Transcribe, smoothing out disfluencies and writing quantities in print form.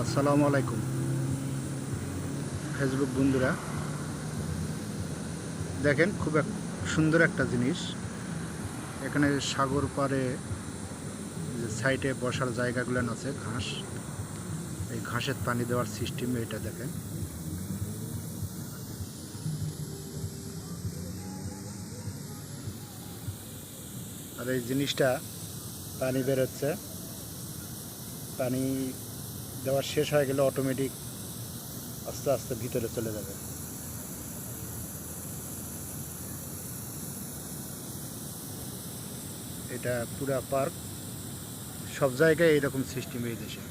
আসসালামু আলাইকুম ফেসবুক বন্ধুরা, দেখেন খুব সুন্দর একটা জিনিস। এখানে সাগর পাড়ে যে সাইডে বসার জায়গাগুলো আছে, ঘাস, এই ঘাসের পানি দেওয়ার সিস্টেম এটা দেখেন। আর এই জিনিসটা পানি বেরোচ্ছে, পানি দেওয়ার শেষ হয়ে গেলে অটোমেটিক আস্তে আস্তে ভিতরে চলে যাবে। এটা পুরা পার্ক, সব জায়গায় এরকম সিস্টেম এই দেশে।